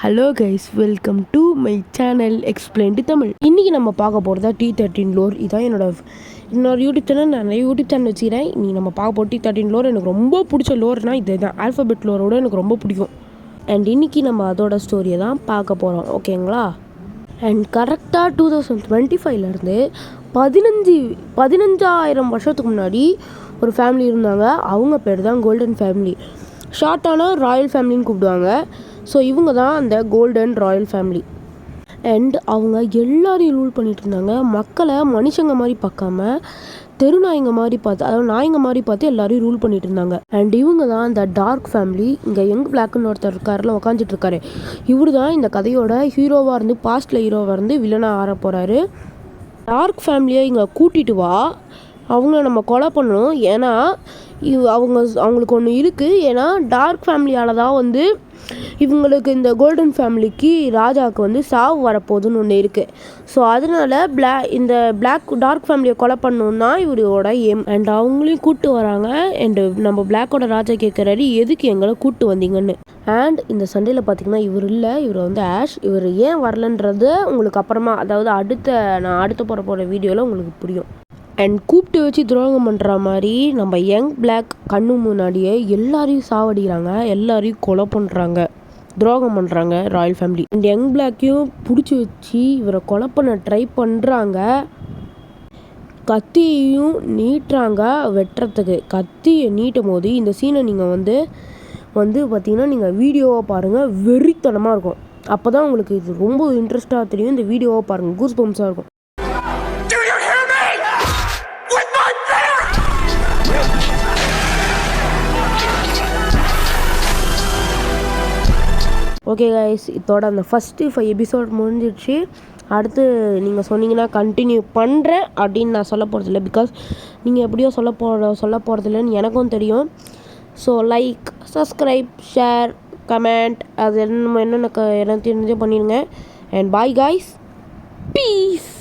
Hello guys, welcome to my channel explain to Tamil. இன்றைக்கி நம்ம பார்க்க போகிறதா T13 லோர். இதான் என்னோட யூடியூப் சேனல். நான் நிறைய யூடியூப் சேனல் வச்சுக்கிறேன். இன்றைக்கி நம்ம பார்க்க போகிற T13 லோர் எனக்கு ரொம்ப பிடிச்ச லோர்னால் இது தான். ஆல்ஃபபெட் லோரோட எனக்கு ரொம்ப பிடிக்கும். அண்ட் இன்றைக்கி நம்ம அதோட ஸ்டோரியை தான் பார்க்க போகிறோம், ஓகேங்களா? அண்ட் கரெக்டாக 2025 15,000 வருஷத்துக்கு முன்னாடி ஒரு ஃபேமிலி இருந்தாங்க. அவங்க பேர் தான் கோல்டன் ஃபேமிலி. ஷார்ட்டான ராயல் ஃபேமிலின்னு கூப்பிடுவாங்க. ஸோ இவங்க தான் அந்த கோல்டன் ராயல் ஃபேமிலி. அண்ட் அவங்க எல்லாரையும் ரூல் பண்ணிகிட்டு இருந்தாங்க. மக்களை மனுஷங்க மாதிரி பார்க்காம தெருநாய்ங்க மாதிரி பார்த்து, அதாவது நாய்ங்க மாதிரி பார்த்து எல்லாரையும் ரூல் பண்ணிட்டு இருந்தாங்க. அண்ட் இவங்க தான் அந்த டார்க் ஃபேமிலி. இங்கே யங் பிளாக்னு ஒருத்தர் இருக்காருல, உக்காந்துட்டு இருக்காரு. இவர் தான் இந்த கதையோட ஹீரோவாக இருந்து பாஸ்டில் ஹீரோவாக இருந்து வில்லனாக ஆற போகிறாரு. டார்க் ஃபேமிலியை இங்கே கூட்டிகிட்டு வா, அவங்கள நம்ம கொலை பண்ணணும். ஏன்னா அவங்களுக்கு ஒன்று இருக்குது. ஏன்னா டார்க் ஃபேமிலியால் தான் இவங்களுக்கு இந்த கோல்டன் ஃபேமிலிக்கு ராஜாவுக்கு சாவு வரப்போகுதுன்னு ஒன்று இருக்குது. ஸோ அதனால இந்த டார்க் ஃபேமிலியை கொலை பண்ணணும் தான் இவரோட எய்ம். அண்ட் அவங்களையும் கூப்பிட்டு வராங்க. அண்டு நம்ம பிளாக்கோட ராஜா கேட்குறாரு, எதுக்கு எங்களை கூப்பிட்டு வந்தீங்கன்னு. அண்ட் இந்த சண்டையில் பார்த்திங்கன்னா இவர் இல்லை, இவர் ஆஷ். இவர் ஏன் வரலன்றது உங்களுக்கு அப்புறமா, அதாவது நான் அடுத்த போகிற வீடியோவில் உங்களுக்கு புரியும். அண்ட் கூப்பிட்டு வச்சு துரோகம் பண்ணுற மாதிரி நம்ம யங் பிளாக் கண்ணு முன்னாடியே எல்லாரையும் சாவடிக்கிறாங்க, எல்லாரையும் கொலை பண்ணுறாங்க, துரோகம் பண்ணுறாங்க ராயல் ஃபேமிலி. அண்ட் யங் பிளாக்கையும் பிடிச்சி வச்சு இவரை கொலை பண்ண ட்ரை பண்ணுறாங்க. கத்தியையும் நீட்டுறாங்க வெட்டுறதுக்கு. கத்தியை நீட்டும் போது இந்த சீனை நீங்கள் வந்து பார்த்திங்கன்னா நீங்கள் வீடியோவாக பாருங்கள், வெறித்தனமாக இருக்கும். அப்போ தான் உங்களுக்கு இது ரொம்ப இன்ட்ரெஸ்ட்டாக தெரியும். இந்த வீடியோவாக பாருங்கள், கூஸ் பம்ப்ஸாக இருக்கும். ஓகே கைஸ், இதோட அந்த ஃபஸ்ட்டு 5 எபிசோட் முடிஞ்சிடுச்சு. அடுத்து நீங்கள் சொன்னீங்கன்னா கண்டினியூ பண்ணுறேன் அப்படின்னு நான் சொல்ல போகிறதில்ல. பிகாஸ் நீங்கள் எப்படியோ சொல்ல போகிறதில்லன்னு எனக்கும் தெரியும். So like, subscribe, share, comment அது என்னென்ன தெரிஞ்சு பண்ணிடுங்க. And bye guys, piece.